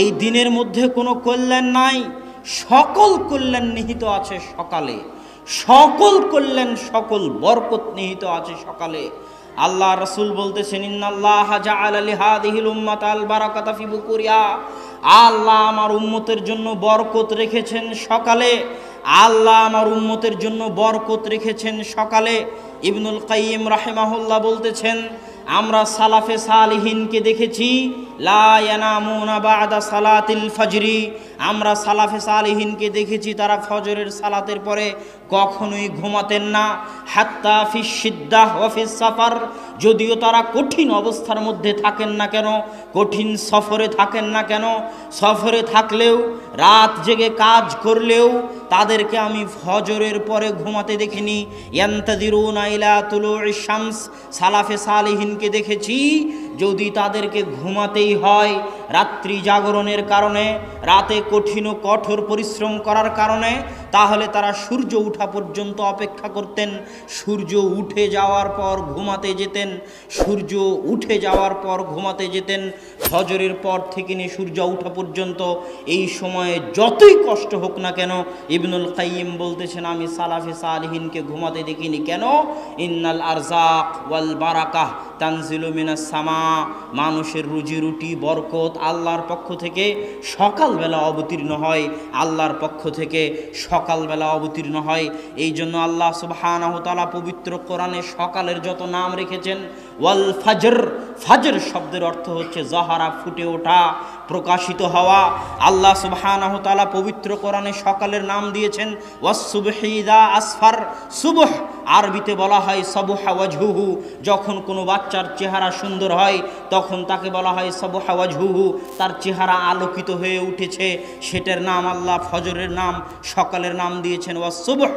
এই দিনের মধ্যে কোনো কল্যাণ নাই, সকল কল্যাণ নিহিত আছে সকালে, সকল কল্যাণ সকল বরকত নিহিত আছে সকালে। আল্লাহ রাসূল বলতেছেন, ইন্নাল্লাহা জাআলা লিহাদিহিল উম্মাতাল বারাকাতা ফি বুকুরিহা, আল্লাহ আমার উম্মতের জন্য বরকত রেখেছেন সকালে, আল্লাহ আমার উম্মতের জন্য বরকত রেখেছেন সকালে। ইবনুল কাইয়িম রাহিমাহুল্লাহ বলতেছেন, আমরা সালাফে সালিহিনকে দেখেছি লা ইয়ানামুনা বা'দা সালাতিল ফজরি, আমরা সালাফে সালিহিনকে দেখেছি তারা ফজরের সালাতের পরে কখনোই ঘুমাতেন না। হাত্তা ফিস সিদ্দাহ ওয়া ফিস সাফার, যদিও তারা কঠিন অবস্থার মধ্যে থাকেন না কেন, কঠিন সফরে থাকেন না কেন, সফরে থাকলেও রাত জেগে কাজ করলেও তাদেরকে আমি ফজরের পরে ঘুমাতে দেখিনি। ইয়ান্তাযিরুনা ইলা তুলুইশ শামস, সালাফে সালিহিনকে দেখেছি যদি তাদেরকে ঘুমাতেই হয় রাত্রি জাগরণের কারণে, রাতে কঠিন ও কঠোর পরিশ্রম করার কারণে, তাহলে তারা সূর্য ওঠা পর্যন্ত অপেক্ষা করতেন। সূর্য উঠে যাওয়ার পর ঘুমাতে যেতেন, সূর্য উঠে যাওয়ার পর ঘুমাতে যেতেন। ফজরের পর থেকে নিয়ে সূর্য ওঠা পর্যন্ত এই সময়ে যতই কষ্ট হোক না কেন, ইবনুল কাইয়িম বলতেছেন আমি সালাফে সালিহিনকে ঘুমাতে দেখিনি। কেন? ইন্নাল আরজাক ওয়াল বারাকাহ তানজিলু মিনাস সামা, মানুষের রুজি রুটি বরকত আল্লাহর পক্ষ থেকে সকালবেলা অবতীর্ণ হয়, আল্লাহর পক্ষ থেকে সকালবেলা অবতীর্ণ হয়। এই জন্য আল্লাহ সুবহানাহু ওয়া তাআলা পবিত্র কোরআনে সকালের যত নাম রেখেছেন, ওয়াল ফাজর, ফাজর শব্দের অর্থ হচ্ছে জাহারা, ফুটে ওঠা, প্রকাশিত হওয়া। আল্লাহ সুবহানাহু ওয়া তাআলা পবিত্র কোরআনে সকালের নাম দিয়েছেন ওয়াস সুবহি ইযা আসফার, সুবহ আরবিতে বলা হয় সাবহা ওয়াজহুহু, যখন কোনো বাচ্চার চেহারা সুন্দর হয় তখন তাকে বলা হয় সাবহা ওয়াজহুহু, তার চেহারা আলোকিত হয়ে উঠেছে, সেটার নাম আল্লাহ ফজরের নাম সকালের নাম দিয়েছেন ওয়াস সুবহ।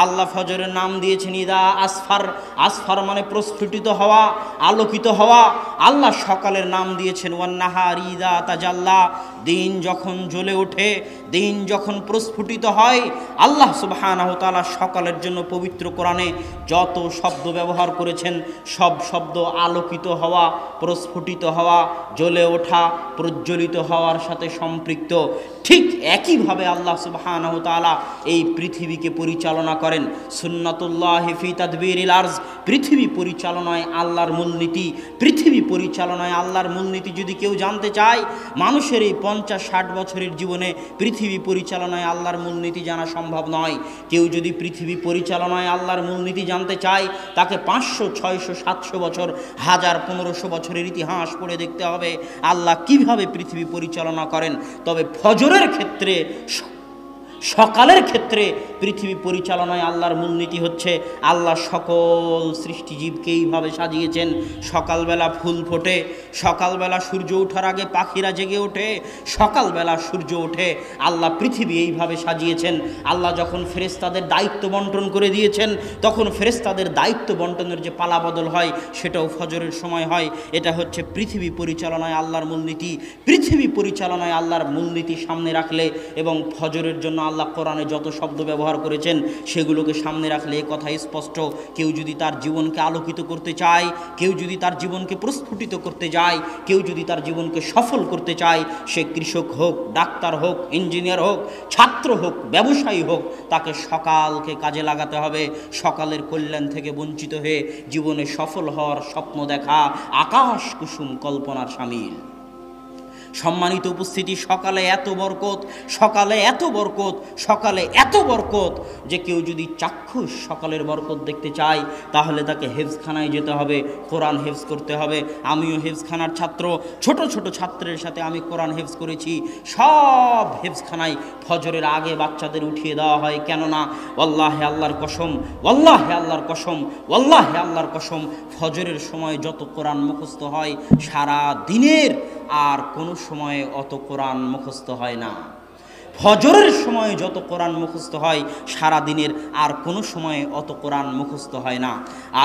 আল্লাহ ফজরের নাম দিয়েছেন ইদা আসফার, আসফার মানে প্রস্ফুটিত হওয়া, আলোকিত হওয়া। আল্লাহ সকালের নাম দিয়েছেন ওয়ান নাহারি ইদা তাজাল্লা, দিন যখন জ্বলে ওঠে, দিন যখন প্রস্ফুটিত হয়। আল্লাহ সুবহানাহু ওয়া তাআলা সকালের জন্য পবিত্র কোরআনে যত শব্দ ব্যবহার করেছেন সব শব্দ আলোকিত হওয়া, প্রস্ফুটিত হওয়া, জ্বলে ওঠা, প্রজ্বলিত হওয়ার সাথে সম্পৃক্ত। ঠিক একইভাবে আল্লাহ সুবহানাহু ওয়া তাআলা এই পৃথিবীকে পরিচালনা করেন। সুন্নাতুল্লাহি ফি তাদবিরিল আরজ, পৃথিবী পরিচালনায় আল্লাহর মূলনীতি, পৃথিবী পরিচালনায় আল্লাহর মূলনীতি যদি কেউ জানতে চায়, মানুষের এই 50-60 বছরের জীবনে পৃথিবী পরিচালনায় আল্লাহর মূলনীতি জানা সম্ভব নয়। কেউ যদি পৃথিবী পরিচালনায় আল্লাহর মূলনীতি জানতে চায়, তাকে 500, 600, 700 বছর, 1000, 1500 বছরের ইতিহাস পড়ে দেখতে হবে আল্লাহ কিভাবে পৃথিবী পরিচালনা করেন। তবে ফজরের ক্ষেত্রে, সকালের ক্ষেত্রে পৃথিবী পরিচালনায় আল্লাহর মূলনীতি হচ্ছে আল্লাহ সকল সৃষ্টিজীবকে এইভাবে সাজিয়েছেন। সকালবেলা ফুল ফোটে, সকালবেলা সূর্য ওঠার আগে পাখিরা জেগে ওঠে, সকালবেলা সূর্য ওঠে। আল্লাহ পৃথিবী এইভাবে সাজিয়েছেন। আল্লাহ যখন ফেরেশতাদের দায়িত্ব বন্টন করে দিয়েছেন, তখন ফেরেশতাদের দায়িত্ব বন্টনের যে পালা বদল হয় সেটাও ফজরের সময় হয়। এটা হচ্ছে পৃথিবী পরিচালনায় আল্লাহর মূলনীতি। পৃথিবী পরিচালনায় আল্লাহর মূলনীতি সামনে রাখলে এবং ফজরের জন্য আল্লাহ কোরআনে যত শব্দ ব্যবহার করেছেন সেগুলোকে সামনে রাখলে এ কথা স্পষ্ট, কেউ যদি তার জীবনকে আলোকিত করতে চায়, কেউ যদি তার জীবনকে প্রস্ফুটিত করতে যায়, কেউ যদি তার জীবনকে সফল করতে চায়, সে কৃষক হোক, ডাক্তার হোক, ইঞ্জিনিয়ার হোক, ছাত্র হোক, ব্যবসায়ী হোক, তাকে সকালকে কাজে লাগাতে হবে। সকালের কল্যাণ থেকে বঞ্চিত হয়ে জীবনে সফল হওয়ার স্বপ্ন দেখা আকাশ কুসুম কল্পনার শামিল। সম্মানিত উপস্থিতি, সকালে এত বরকত, সকালে এত বরকত, সকালে এত বরকত যে কেউ যদি চাক্ষুষ সকালের বরকত দেখতে চায় তাহলে তাকে হেফজখানায় যেতে হবে, কোরআন হেফজ করতে হবে। আমিও হেফজখানার ছাত্র, ছোট ছোট ছাত্রের সাথে আমি কোরআন হেফজ করেছি। সব হেফজখানায় ফজরের আগে বাচ্চাদের উঠিয়ে দেওয়া হয়। কেননা ওয়াল্লাহে আল্লাহর কসম, ওয়াল্লাহে আল্লাহর কসম, ওয়াল্লাহে আল্লাহর কসম, ফজরের সময় যত কোরআন মুখস্থ হয় সারা দিনের আর কোনো সময়ে অত কোরআন মুখস্থ হয় না। ফজরের সময় যত কোরআন মুখস্থ হয় সারা দিনের আর কোনো সময়ে অত কোরআন মুখস্থ হয় না।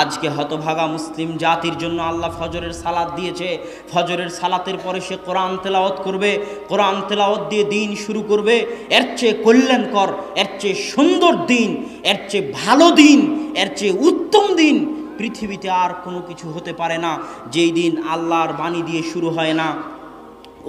আজকে হতভাগা মুসলিম জাতির জন্য আল্লাহ ফজরের সালাত দিয়েছে। ফজরের সালাতের পরে সে কোরআন তেলাওয়াত করবে, কোরআন তেলাওয়াত দিয়ে দিন শুরু করবে। এর চেয়ে কল্যাণকর, এর চেয়ে সুন্দর দিন, এর চেয়ে ভালো দিন, এর চেয়ে উত্তম দিন পৃথিবীতে আর কোনো কিছু হতে পারে না। যেই দিন আল্লাহর বাণী দিয়ে শুরু হয় না,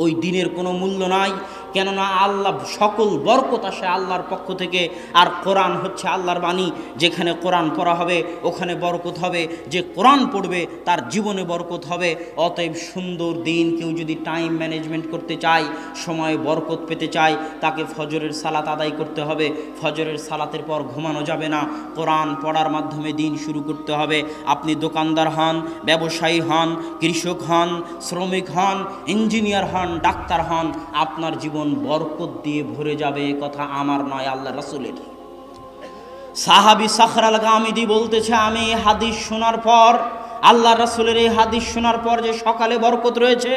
ওই দিনের কোনো মূল্য নাই, কেননা আল্লাহ সকল বরকত আসে আল্লাহর পক্ষ থেকে। আর কোরআন হচ্ছে আল্লাহর বাণী, যেখানে কোরআন পড়া হবে ওখানে বরকত হবে, যে কোরআন পড়বে তার জীবনে বরকত হবে। অতএব সুন্দর দিন কেউ যদি টাইম ম্যানেজমেন্ট করতে চায়, সময়ে বরকত পেতে চায়, তাকে ফজরের সালাত আদায় করতে হবে। ফজরের সালাতের পর ঘুমানো যাবে না, কোরআন পড়ার মাধ্যমে দিন শুরু করতে হবে। আপনি দোকানদার হন, ব্যবসায়ী হন, কৃষক হন, শ্রমিক হন, ইঞ্জিনিয়ার হন, ডাক্তার হন, আপনার জীবন বরকত দিয়ে ভরে যাবে। কথা আমার নয়, আল্লাহ রাসূলের। সাহাবী সাখর আল গামিদি বলতেছে, আমি হাদিস শোনার পর, আল্লাহ রাসূলের এই হাদিস শোনার পর যে সকালে বরকত রয়েছে,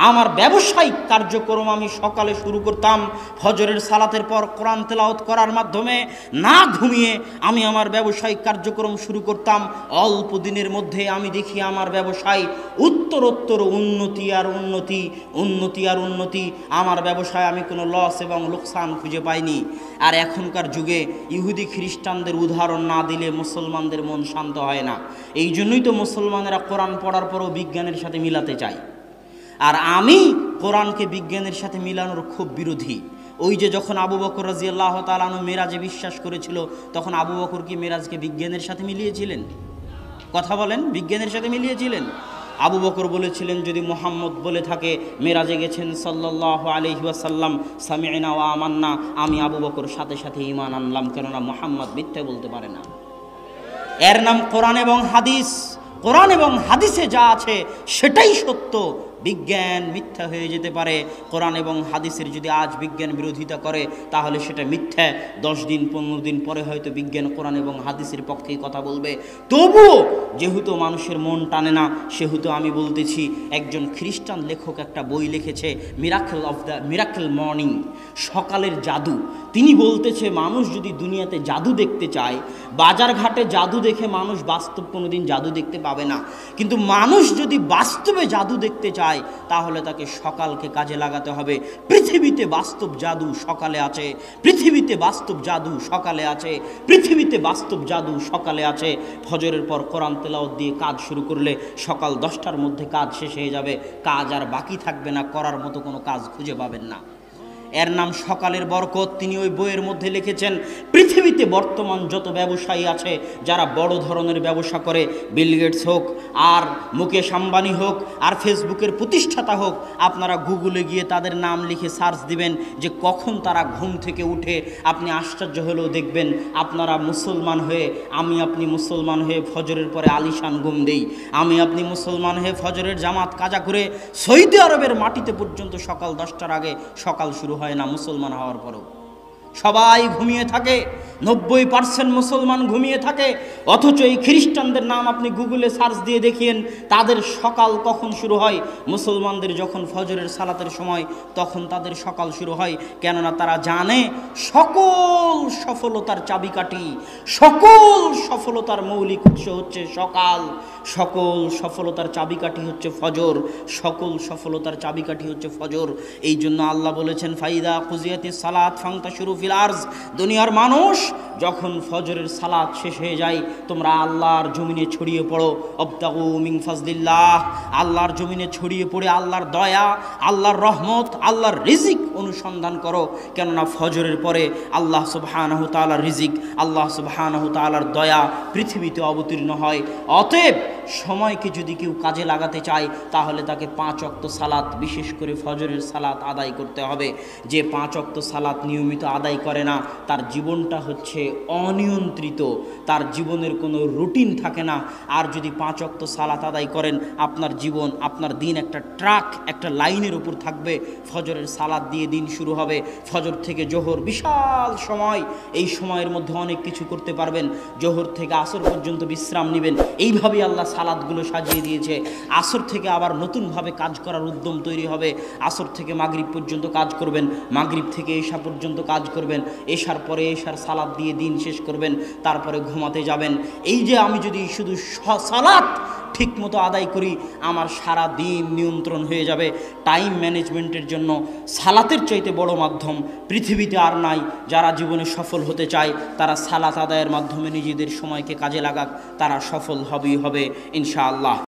আমার ব্যবসায়িক কার্যক্রম আমি সকালে শুরু করতাম ফজরের সালাতের পর কোরআন তেলাওয়াত করার মাধ্যমে। না ঘুমিয়ে আমি আমার ব্যবসায়িক কার্যক্রম শুরু করতাম। অল্প দিনের মধ্যে আমি দেখি আমার ব্যবসায় উত্তরোত্তর উন্নতি আর উন্নতি, উন্নতি আর উন্নতি। আমার ব্যবসায় আমি কোনো লস এবং লোকসান খুঁজে পাইনি। আর এখনকার যুগে ইহুদি খ্রিস্টানদের উদাহরণ না দিলে মুসলমানদের মন শান্ত হয় না। এই জন্যই তো মুসলমানেরা কোরআন পড়ার পরও বিজ্ঞানের সাথে মিলাতে চায়। আর আমি কোরআনকে বিজ্ঞানের সাথে মিলানোর খুব বিরোধী। ওই যে যখন আবু বকর রাদিয়াল্লাহু তাআলা আনহু মেরাজে বিশ্বাস করেছিল, তখন আবু বকর কি মেরাজকে বিজ্ঞানের সাথে মিলিয়েছিলেন? কথা বলেন, বিজ্ঞানের সাথে মিলিয়েছিলেন? আবু বকর বলেছিলেন, যদি মুহাম্মদ বলে থাকে মেরাজে গেছেন সাল্লাল্লাহু আলাইহি ওয়াসাল্লাম, সামি'না ওয়া আমান্না, আমি আবু বকর সাথে সাথে ঈমান আনলাম, কেননা মুহাম্মদ মিথ্যা বলতে পারে না। এর নাম কোরআন এবং হাদিস। কোরআন এবং হাদিসে যা আছে সেটাই সত্য। বিজ্ঞান মিথ্যা হয়ে যেতে পারে। কোরআন এবং হাদিসের যদি আজ বিজ্ঞান বিরোধিতা করে তাহলে সেটা মিথ্যা। 10 দিন 15 দিন পরে হয়তো বিজ্ঞান কোরআন এবং হাদিসের পক্ষেই কথা বলবে। তবুও যেহেতু মানুষের মন টানে না, সেহেতু আমি বলতেছি, একজন খ্রিস্টান লেখক একটা বই লিখেছে, মিরাকেল মর্নিং, সকালের জাদু। তিনি বলতেছে, মানুষ যদি দুনিয়াতে জাদু দেখতে চায়, বাজার ঘাটে জাদু দেখে মানুষ বাস্তব কোনোদিন জাদু দেখতে পাবে না। কিন্তু মানুষ যদি বাস্তবে জাদু দেখতে চায় তাহলে তাকে সকালকে কাজে লাগাতে হবে। পৃথিবীতে বাস্তব জাদু সকালে আছে, পৃথিবীতে বাস্তব জাদু সকালে আছে, পৃথিবীতে বাস্তব জাদু সকালে আছে। ফজরের পর কোরআন তেলাওয়াত দিয়ে কাজ শুরু করলে সকাল 10টার মধ্যে কাজ শেষ হয়ে যাবে। কাজ আর বাকি থাকবে না, করার মতো কোনো কাজ খুঁজে পাবেন না। এর নাম সকালের বরকত। তিনি ওই বইয়ের মধ্যে লিখেছেন, পৃথিবীতে বর্তমান যত ব্যবসায়ী আছে, যারা বড় ধরনের ব্যবসা করে, বিল গেটস হোক, আর মুকেশ আম্বানি হোক, আর ফেসবুকের প্রতিষ্ঠাতা হোক, আপনারা গুগলে গিয়ে তাদের নাম লিখে সার্চ দিবেন যে কখন তারা ঘুম থেকে উঠে। আপনি আশ্চর্য হলেও দেখবেন, আপনারা মুসলমান হয়ে, আপনি মুসলমান হয়ে ফজরের পরে আলিশান ঘুম দেই, আপনি মুসলমান হয়ে ফজরের জামাত কাজা করে সৌদি আরবের মাটিতে পর্যন্ত সকাল 10টার আগে সকাল শুরু হয় না। মুসলমান হওয়ার পরেও সবাই ঘুমিয়ে থাকে, 90% মুসলমান ঘুমিয়ে থাকে। অথচ এই খ্রিস্টানদের নাম আপনি গুগলে সার্চ দিয়ে দেখিয়েন, তাদের সকাল কখন শুরু হয়। মুসলমানদের যখন ফজরের সালাতের সময়, তখন তাদের সকাল শুরু হয়। কেননা তারা জানে সকল সফলতার চাবিকাঠি, সকল সফলতার মৌলিক উৎস হচ্ছে সকাল, সকল সফলতার চাবিকাঠি হচ্ছে ফজর, সকল সফলতার চাবিকাঠি হচ্ছে ফজর। এই জন্য আল্লাহ বলেছেন, ফাইদা কুজিয়াতিস সালাত ফান্তাশিরু ফিল আরজ, দুনিয়ার মানুষ যখন ফজরের সালাত শেষ হয়ে যায়, তোমরা আল্লাহর জমিনে ছড়িয়ে পড়ো। আবতাগু মিন ফাজলিল্লাহ, আল্লাহর জমিনে ছড়িয়ে পড়ে আল্লাহর দয়া, আল্লাহর রহমত, আল্লাহর রিজিক অনুসন্ধান করো। কেননা ফজরের পরে আল্লাহ সুবহানাহু তাআলার রিজিক, আল্লাহ সুবহানাহু তাআলার দয়া পৃথিবীতে অবতীর্ণ হয়। অতএব সময়কে যদি কেউ কাজে লাগাতে চায় তাহলে তাকে 5 ওয়াক্ত সালাত, বিশেষ করে ফজরের সালাত আদায় করতে হবে। যে 5 ওয়াক্ত সালাত নিয়মিত আদায় করে না, তার জীবনটা হচ্ছে অনিয়ন্ত্রিত, তার জীবনের কোনো রুটিন থাকে না। আর যদি 5 ওয়াক্ত সালাত আদায় করেন, আপনার জীবন, আপনার দিন একটা ট্রাক, একটা লাইনের উপর থাকবে। ফজরের সালাত দিয়ে দিন শুরু হবে, ফজর থেকে জোহর বিশাল সময়, এই সময়ের মধ্যে অনেক কিছু করতে পারবেন। জোহর থেকে আসর পর্যন্ত বিশ্রাম নেবেন। এইভাবেই আল্লাহ সালাতগুলো সাজিয়ে দিয়েছে। আসর থেকে আবার নতুনভাবে কাজ করার উদ্যম তৈরি হবে। আসর থেকে মাগরিব পর্যন্ত কাজ করবেন, মাগরিব থেকে এশা পর্যন্ত কাজ করবেন, এশার পরে এশার সালাত দিয়ে দিন শেষ করবেন, তারপরে ঘুমাতে যাবেন। এই যে আমি যদি শুধু সালাত ঠিক মতো আদায় করি, আমার সারা দিন নিয়ন্ত্রণ হয়ে যাবে। টাইম ম্যানেজমেন্টের জন্য সালাতের চাইতে বড় মাধ্যম পৃথিবীতে আর নাই। যারা জীবনে সফল হতে চায় তারা সালাত আদায়ের মাধ্যমে নিজেদের সময়কে কাজে লাগাক, তারা সফল হবেই হবে ইনশাআল্লাহ।